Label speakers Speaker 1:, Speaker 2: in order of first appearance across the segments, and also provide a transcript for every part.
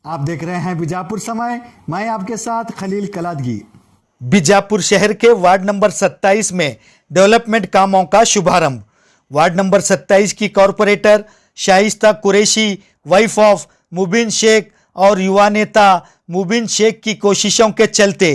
Speaker 1: आप देख रहे हैं बीजापुर समय। मैं आपके साथ खलील कलादगी।
Speaker 2: बीजापुर शहर के वार्ड नंबर 27 में डेवलपमेंट कामों का शुभारंभ। वार्ड नंबर 27 की corporator Shaista Qureshi, wife of Mubin Shaikh और युवा नेता मुबिन शेख की कोशिशों के चलते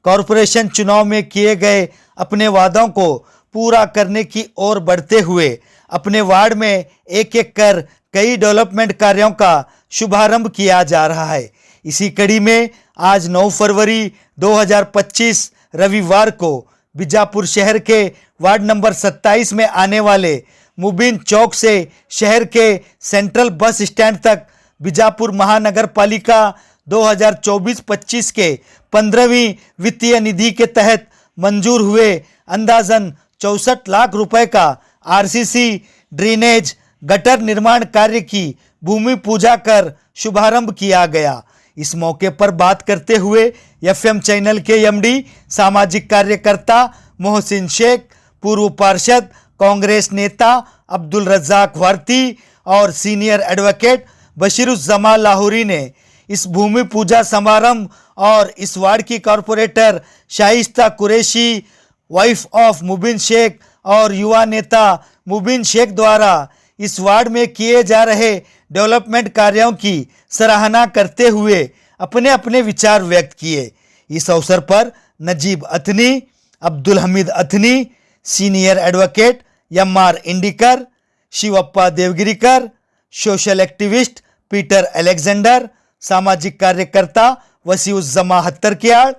Speaker 2: कॉरपोरेशन चुनाव में किए गए अपने वादों को पूरा करने की ओर बढ़ते हुए अपने वार्ड में एक एक कर कई डेवलपमेंट कार्यों का शुभारंभ किया जा रहा है। इसी कड़ी में आज 9 फरवरी 2025 रविवार को बीजापुर शहर के वार्ड नंबर 27 में आने वाले मुबिन चौक से शहर के सेंट्रल बस स्टैंड तक बीजापुर महानगर पालिका 2024-25 के 15वीं वित्तीय निधि के तहत मंजूर हुए अंदाजन 64 लाख रुपए का आरसीसी ड्रेनेज गटर निर्माण कार्य की भूमि पूजा कर शुभारंभ किया गया। इस मौके पर बात करते हुए एफएम चैनल के एमडी सामाजिक कार्यकर्ता मोहसिन शेख, पूर्व पार्षद कांग्रेस नेता अब्दुल रज्जाक वारती और सीनियर एडवोकेट बशीरुज्जमा लाहौरी ने इस भूमि पूजा समारंभ और इस वार्ड की corporator Shaista Qureshi, wife of Mubin Shaikh और युवा नेता मुबिन शेख द्वारा इस वार्ड में किए जा रहे डेवलपमेंट कार्यों की सराहना करते हुए अपने अपने विचार व्यक्त किए। इस अवसर पर Najeeb Athani, Abdul Hameed Athani, senior advocate MR Indikar, Shivappa Devagirikar, social activist Peter Alexander, सामाजिक कार्यकर्ता Wasiuzzama Hattarakiyad,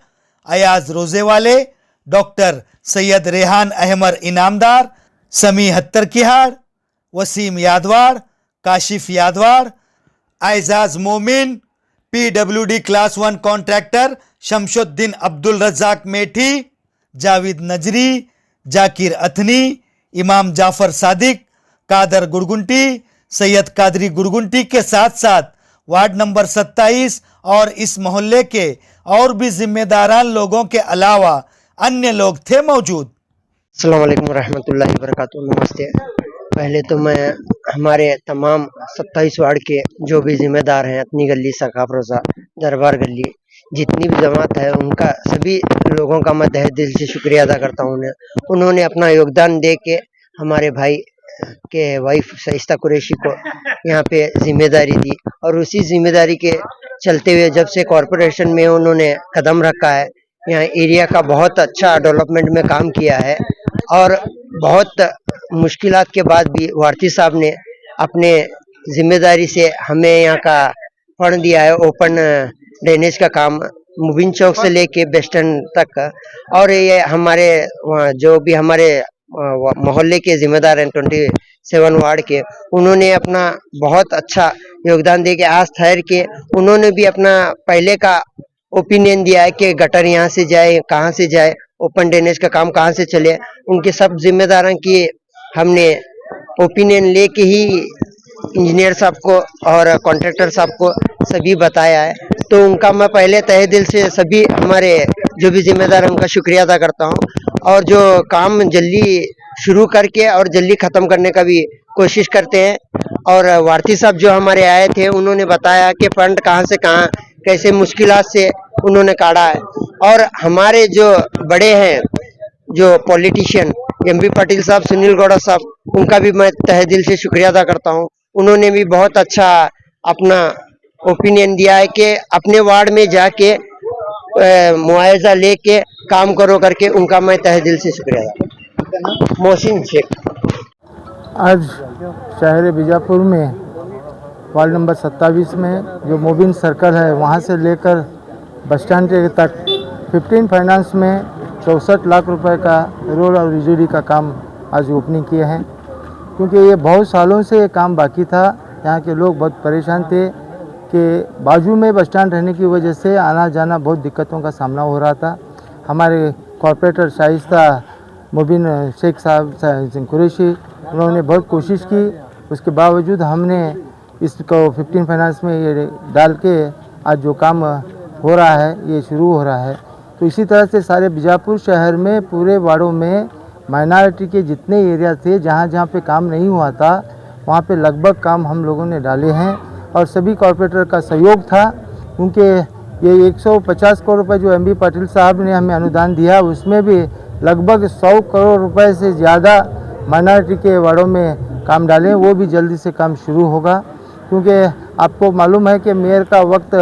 Speaker 2: Ayaz Rojewale, doctor Syed Rehan Ahmed Inamdar, Sami Hattarakiyad, Waseem Yadwad, Kashif Yadwad, Ejaz Momin, PWD class 1 contractor Shamshuddin Abdul Razzak Methi, Javed Nazari, Zakir अथनी, इमाम जाफर सादिक, कादर गुरगुंटी, सैयद कादरी गुरगुंटी के साथ साथ वार्ड नंबर 27 और इस मोहल्ले के और भी जिम्मेदारान लोगों के अलावा अन्य लोग थे मौजूद।
Speaker 3: अस्सलाम वालेकुम रहमतुल्लाहि व बरकातुहू। नमस्ते। पहले तो मैं हमारे तमाम 27 वार्ड के जो भी जिम्मेदार हैं, अपनी गली, सकाफ रोज़ा, दरबार गली, जितनी भी जमात है, उनका सभी लोगों का मैं तहे दिल से शुक्रिया अदा करता हूँ। उन्होंने अपना योगदान दे के हमारे भाई के वाइफ शाइस्ता कुरैशी को यहाँ पे जिम्मेदारी दी और उसी जिम्मेदारी के चलते हुए जब से कॉरपोरेशन में उन्होंने कदम रखा है, यहाँ एरिया का बहुत अच्छा डेवलपमेंट में काम किया है और बहुत मुश्किलात के बाद भी वारती साहब ने अपने जिम्मेदारी से हमें यहाँ का फंड दिया है ओपन ड्रेनेज का काम मुबिन चौक से लेके बस स्टैंड तक। और ये हमारे जो भी हमारे मोहल्ले के जिम्मेदार हैं 27 वार्ड के, उन्होंने अपना बहुत अच्छा योगदान दे के आज ठहर के उन्होंने भी अपना पहले का ओपिनियन दिया है कि गटर यहाँ से जाए, कहाँ से जाए, ओपन ड्रेनेज का काम कहाँ से चले। उनके सब जिम्मेदारों की हमने ओपिनियन लेके ही इंजीनियर साहब को और कॉन्ट्रैक्टर साहब को सभी बताया है। तो उनका मैं पहले तहे दिल से सभी हमारे जो भी जिम्मेदार हैं उनका शुक्रिया अदा करता हूँ और जो काम जल्दी शुरू करके और जल्दी ख़त्म करने का भी कोशिश करते हैं। और वारती साहब जो हमारे आए थे, उन्होंने बताया कि फंड कहाँ से कहाँ कैसे मुश्किलात से उन्होंने काढ़ा है। और हमारे जो बड़े हैं, जो पॉलिटिशियन एमबी पाटिल साहब, सुनील गौड़ा साहब, उनका भी मैं तहे दिल से शुक्रिया अदा करता हूँ। उन्होंने भी बहुत अच्छा अपना ओपिनियन दिया है कि अपने वार्ड में जाके मुआवजा लेके काम करो करके, उनका मैं तहे दिल से शुक्रिया अदा। मोहसिन शेख।
Speaker 4: आज शहर बीजापुर में वार्ड नंबर 27 में जो मुबिन सर्कल है, वहाँ से लेकर बस स्टैंड तक 15 फाइनेंस में 64 लाख रुपए का रोड और बिजली का काम आज ओपनिंग किए हैं। क्योंकि ये बहुत सालों से ये काम बाकी था। यहाँ के लोग बहुत परेशान थे कि बाजू में बस स्टैंड रहने की वजह से आना जाना बहुत दिक्कतों का सामना हो रहा था। हमारे कॉरपोरेटर शाइस्ता मुबिन शेख साहब कुरैशी, उन्होंने बहुत कोशिश की, उसके बावजूद हमने इसको 15 फाइनेंस में ये डाल के आज जो काम हो रहा है ये शुरू हो रहा है। तो इसी तरह से सारे बीजापुर शहर में पूरे वार्डों में माइनॉरिटी के जितने एरिया थे, जहाँ जहाँ पे काम नहीं हुआ था, वहाँ पे लगभग काम हम लोगों ने डाले हैं और सभी कॉरपोरेटर का सहयोग था। क्योंकि ये 150 करोड़ रुपए जो एमबी पाटिल साहब ने हमें अनुदान दिया, उसमें भी लगभग 100 करोड़ रुपए से ज़्यादा माइनॉरिटी के वार्डों में काम डाले, वो भी जल्दी से काम शुरू होगा। क्योंकि आपको मालूम है कि मेयर का वक्त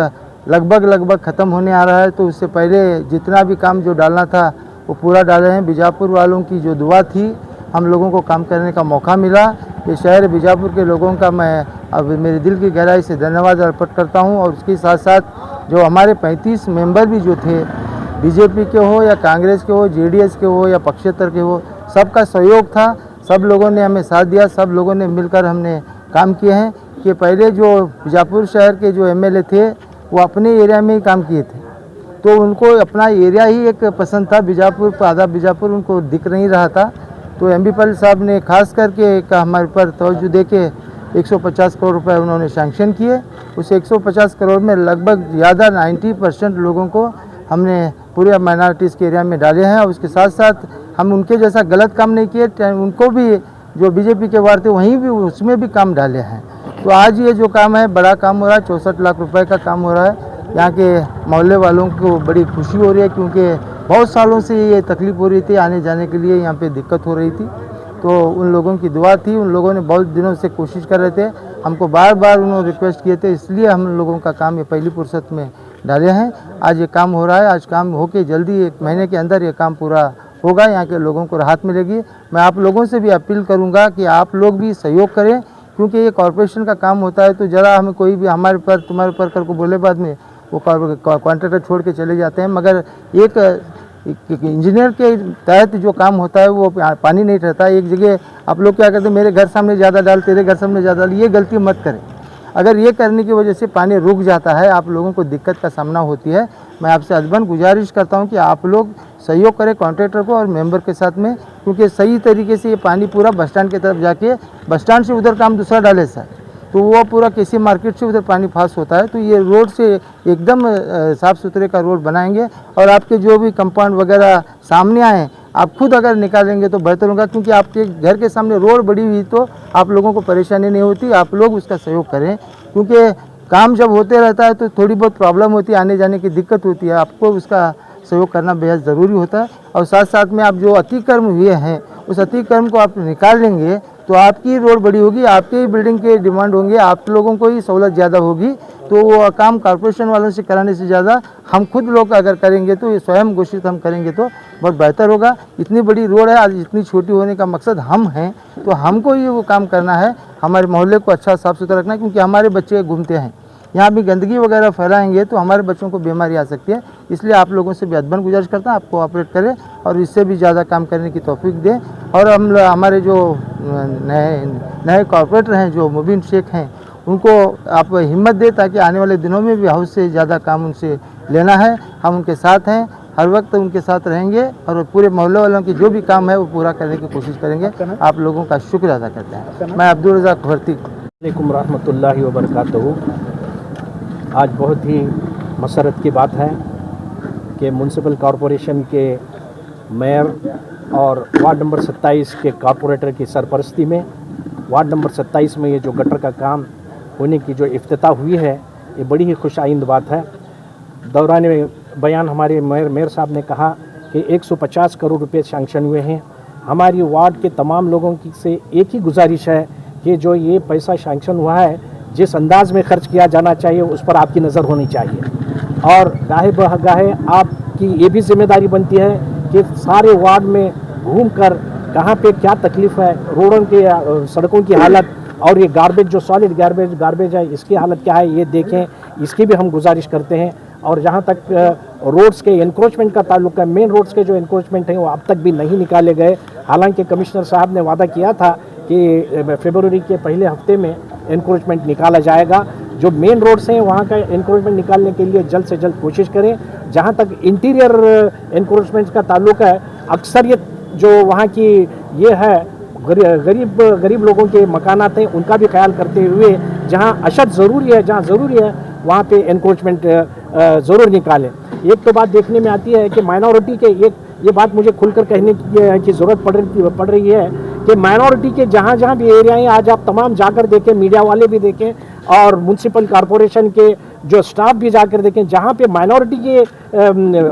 Speaker 4: लगभग ख़त्म होने आ रहा है, तो उससे पहले जितना भी काम जो डालना था वो पूरा डाले हैं। बीजापुर वालों की जो दुआ थी, हम लोगों को काम करने का मौका मिला। ये शहर बीजापुर के लोगों का मैं अब मेरे दिल की गहराई से धन्यवाद अर्पित करता हूं। और उसके साथ साथ जो हमारे 35 मेंबर भी जो थे, बीजेपी के हो या कांग्रेस के हो, जेडीएस के हो या पक्षेतर के हो, सबका सहयोग था। सब लोगों ने हमें साथ दिया, सब लोगों ने मिलकर हमने काम किए हैं। कि पहले जो बीजापुर शहर के जो एमएलए थे वो अपने एरिया में ही काम किए थे, तो उनको अपना एरिया ही एक पसंद था। बीजापुर, आधा बीजापुर उनको दिख नहीं रहा था। तो एमबी पाटिल साहब ने खास करके हमारे पर तवज्जो दे के 150 करोड़ रुपए उन्होंने सैंक्शन किए। उस 150 करोड़ में लगभग ज़्यादा 90% लोगों को हमने पूरे माइनॉरिटीज़ के एरिया में डाले हैं। और उसके साथ साथ हम उनके जैसा गलत काम नहीं किए, उनको भी जो बीजेपी के वार्ड थे वहीं भी उसमें भी काम डाले हैं। तो आज ये जो काम है, बड़ा काम हो रहा है, 64 लाख रुपए का काम हो रहा है। यहाँ के मोहल्ले वालों को बड़ी खुशी हो रही है, क्योंकि बहुत सालों से ये तकलीफ़ हो रही थी, आने जाने के लिए यहाँ पे दिक्कत हो रही थी। तो उन लोगों की दुआ थी, उन लोगों ने बहुत दिनों से कोशिश कर रहे थे, हमको बार बार उन्होंने रिक्वेस्ट किए थे, इसलिए हम लोगों का काम ये पहली फुर्सत में डाले हैं। आज ये काम हो रहा है, आज काम होके जल्दी 1 महीने के अंदर ये काम पूरा होगा, यहाँ के लोगों को राहत मिलेगी। मैं आप लोगों से भी अपील करूँगा कि आप लोग भी सहयोग करें, क्योंकि ये कॉरपोरेशन का काम होता है। तो ज़रा हमें कोई भी हमारे पर तुम्हारे पर कर को बोले बाद में वो कॉन्ट्रैक्टर छोड़ के चले जाते हैं, मगर एक इंजीनियर के तहत जो काम होता है वो पानी नहीं रहता। एक जगह आप लोग क्या करते हैं, मेरे घर सामने ज़्यादा डाल, तेरे घर सामने ज़्यादा डाल, ये गलती मत करें। अगर ये करने की वजह से पानी रुक जाता है, आप लोगों को दिक्कत का सामना होती है। मैं आपसे अदबन गुजारिश करता हूं कि आप लोग सहयोग करें कॉन्ट्रैक्टर को और मेंबर के साथ में, क्योंकि सही तरीके से ये पानी पूरा बस स्टैंड की तरफ जाके, बस स्टैंड से उधर काम दूसरा डाले सर, तो वो पूरा किसी मार्केट से उधर पानी पास होता है। तो ये रोड से एकदम साफ़ सुथरे का रोड बनाएंगे। और आपके जो भी कंपाउंड वगैरह सामने आए, आप खुद अगर निकालेंगे तो बेहतर होगा, क्योंकि आपके घर के सामने रोड बड़ी हुई तो आप लोगों को परेशानी नहीं होती। आप लोग उसका सहयोग करें, क्योंकि काम जब होते रहता है तो थोड़ी बहुत प्रॉब्लम होती है, आने जाने की दिक्कत होती है, आपको उसका सहयोग करना बेहद ज़रूरी होता है। और साथ साथ में आप जो अतिक्रम हुए हैं, उस अतिक्रम को आप निकाल लेंगे तो आपकी रोड बड़ी होगी, आपके ही बिल्डिंग के डिमांड होंगे, आप लोगों को ही सहूलत ज़्यादा होगी। तो वो काम कॉर्पोरेशन वालों से कराने से ज़्यादा हम खुद लोग अगर करेंगे, तो ये स्वयं घोषित हम करेंगे तो बहुत बेहतर होगा। इतनी बड़ी रोड है, आज इतनी छोटी होने का मकसद हम हैं, तो हमको ये वो काम करना है, हमारे मोहल्ले को अच्छा साफ़ सुथरा रखना है, क्योंकि हमारे बच्चे घूमते हैं यहाँ भी, गंदगी वगैरह फैलाएंगे तो हमारे बच्चों को बीमारी आ सकती है। इसलिए आप लोगों से भी अदबन गुजारिश करता हूँ, आप कोऑपरेट करें और इससे भी ज़्यादा काम करने की तौफीक दें। और हम हमारे जो नए कॉर्पोरेटर हैं, जो मुबीन शेख हैं, उनको आप हिम्मत दें, ताकि आने वाले दिनों में भी हाउस से ज़्यादा काम उनसे लेना है। हम उनके साथ हैं, हर वक्त उनके साथ रहेंगे और पूरे मोहल्ले वालों की जो भी काम है वो पूरा करने की कोशिश करेंगे। आप लोगों का शुक्र अदा करते हैं। मैं अब्दुल रज़ाक भर्ती।
Speaker 5: वालेकुम रहमतुल्लाहि व बरकातहू। आज बहुत ही मसरत की बात है कि म्यूनसिपल कॉरपोरेशन के मेयर और वार्ड नंबर 27 के कॉरपोरेटर की सरपरस्ती में वार्ड नंबर 27 में ये जो गटर का काम होने की जो इफ्तिताह हुई है, ये बड़ी ही खुशाइंद बात है। दौरान बयान हमारे मेयर साहब ने कहा कि 150 करोड़ रुपए सैंक्शन हुए हैं। हमारी वार्ड के तमाम लोगों की से एक ही गुजारिश है कि जो ये पैसा सैंक्शन हुआ है, जिस अंदाज में खर्च किया जाना चाहिए उस पर आपकी नज़र होनी चाहिए। और गाहे बगाहे आपकी ये भी जिम्मेदारी बनती है कि सारे वार्ड में घूमकर कहाँ पे क्या तकलीफ़ है, रोडों के सड़कों की हालत और ये गार्बेज जो सॉलिड गार्बेज है इसकी हालत क्या है ये देखें, इसकी भी हम गुजारिश करते हैं। और जहाँ तक रोड्स के एनक्रोचमेंट का ताल्लुक है, मेन रोड्स के जो एनक्रोचमेंट हैं वो अब तक भी नहीं निकाले गए। हालांकि कमिश्नर साहब ने वादा किया था कि फरवरी के पहले हफ्ते में एनक्रोचमेंट निकाला जाएगा। जो मेन रोड्स हैं वहाँ का एनक्रोचमेंट निकालने के लिए जल्द से जल्द कोशिश करें। जहाँ तक इंटीरियर एनक्रोचमेंट का ताल्लुक है, अक्सरियत जो वहाँ की ये है गरीब लोगों के मकानात हैं, उनका भी ख्याल करते हुए जहाँ अशद ज़रूरी है, जहाँ ज़रूरी है वहाँ पे एनक्रोचमेंट ज़रूर निकालें। एक तो बात देखने में आती है कि माइनॉरिटी के ये बात मुझे खुलकर कहने की ज़रूरत पड़ रही है कि माइनॉरिटी के जहाँ जहाँ भी एरिया हैं, आज आप तमाम जाकर देखें, मीडिया वाले भी देखें और म्यूनसिपल कॉरपोरेशन के जो स्टाफ भी जाकर देखें। जहाँ पे माइनॉरिटी की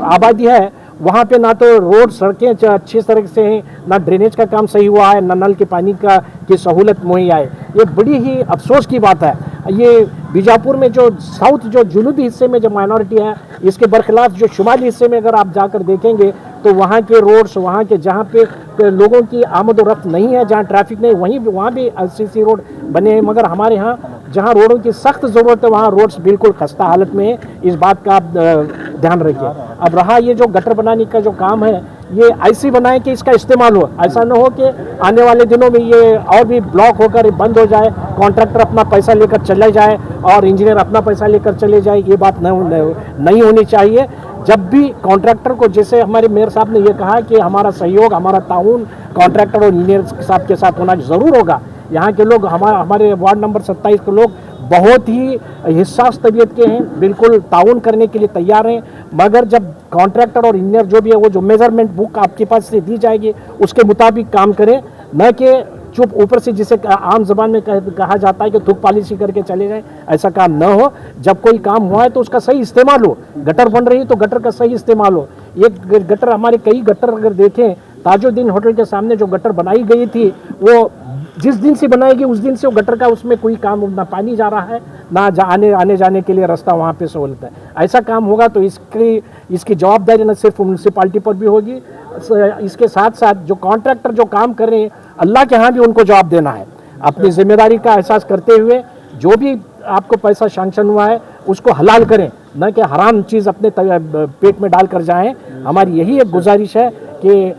Speaker 5: आबादी है वहाँ पे ना तो रोड सड़कें अच्छी तरह से हैं, ना ड्रेनेज का काम सही हुआ है, ना नल के पानी की सहूलत मुहैया है। ये बड़ी ही अफसोस की बात है। ये बीजापुर में जो साउथ जो जुनूबी हिस्से में जो माइनॉरिटी है, इसके बरखिलाफ जो शुमाली हिस्से में अगर आप जाकर देखेंगे तो वहाँ के रोड्स, वहाँ के जहाँ पे लोगों की आमद और रफ्त नहीं है, जहाँ ट्रैफिक नहीं, वहाँ भी सीसी रोड बने हैं। मगर हमारे यहाँ जहाँ रोडों की सख्त ज़रूरत है वहाँ रोड्स बिल्कुल खस्ता हालत में है। इस बात का आप ध्यान रखिए। अब रहा ये जो गटर बनाने का जो काम है, ये ऐसी बनाए कि इसका इस्तेमाल हो, ऐसा न हो कि आने वाले दिनों में ये और भी ब्लॉक होकर बंद हो जाए, कॉन्ट्रैक्टर अपना पैसा लेकर चले जाए और इंजीनियर अपना पैसा लेकर चले जाए। ये बात नहीं होनी चाहिए। जब भी कॉन्ट्रैक्टर को, जैसे हमारे मेयर साहब ने ये कहा कि हमारा सहयोग, हमारा ताउन कॉन्ट्रैक्टर और इंजीनियर साहब के साथ होना ज़रूर होगा। यहाँ के लोग, हमारे वार्ड नंबर 27 के लोग बहुत ही हिस्सास तबीयत के हैं, बिल्कुल ताउन करने के लिए तैयार हैं। मगर जब कॉन्ट्रैक्टर और इंजीनियर जो भी है, वो जो मेजरमेंट बुक आपके पास से दी जाएगी उसके मुताबिक काम करें, न कि चुप ऊपर से, जिसे आम जबान में कहा जाता है कि थूक पॉलिसी करके चले जाएं। ऐसा काम न हो। जब कोई काम हुआ है तो उसका सही इस्तेमाल हो। गटर बन रही है तो गटर का सही इस्तेमाल हो। ये गटर, हमारे कई गटर अगर देखें, ताजुद्दीन होटल के सामने जो गटर बनाई गई थी, वो जिस दिन से बनाएगी उस दिन से वो गटर का उसमें कोई काम, ना पानी जा रहा है, ना आने जाने के लिए रास्ता वहाँ पे सहूलत है। ऐसा काम होगा तो इसकी जवाबदारी न सिर्फ म्यूनसिपाल्टी पर भी होगी, इसके साथ साथ जो कॉन्ट्रैक्टर जो काम कर रहे हैं, अल्लाह के यहाँ भी उनको जवाब देना है। अपनी जिम्मेदारी का एहसास करते हुए जो भी आपको पैसा सैंक्शन हुआ है उसको हलाल करें, न कि हराम चीज़ अपने पेट में डाल कर जाएँ। हमारी यही एक गुजारिश है कि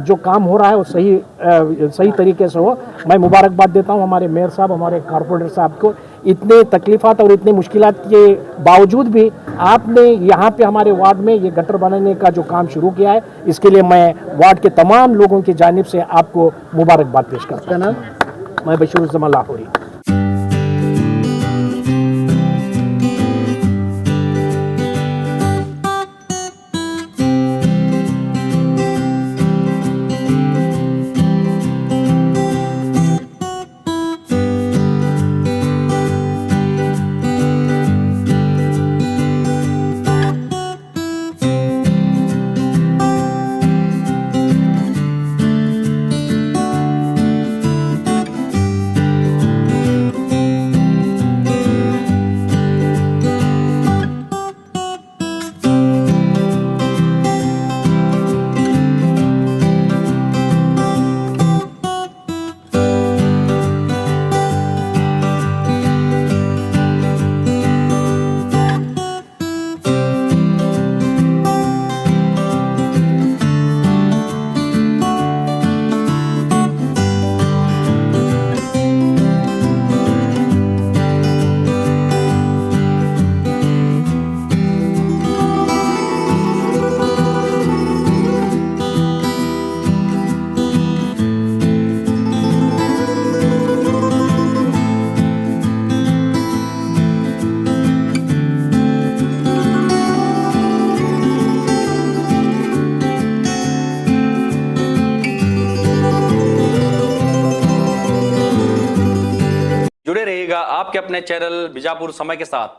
Speaker 5: जो काम हो रहा है वो सही तरीके से हो। मैं मुबारकबाद देता हूँ हमारे मेयर साहब, हमारे कॉर्पोरेटर साहब को। इतने तकलीफ़ात और इतनी मुश्किलात के बावजूद भी आपने यहाँ पे हमारे वार्ड में ये गटर बनाने का जो काम शुरू किया है, इसके लिए मैं वार्ड के तमाम लोगों की जानिब से आपको मुबारकबाद पेश करता हूँ। मैं बशीरुज़्ज़मान लाहौरी।
Speaker 6: जुड़े रहिएगा आपके अपने चैनल बीजापुर समय के साथ।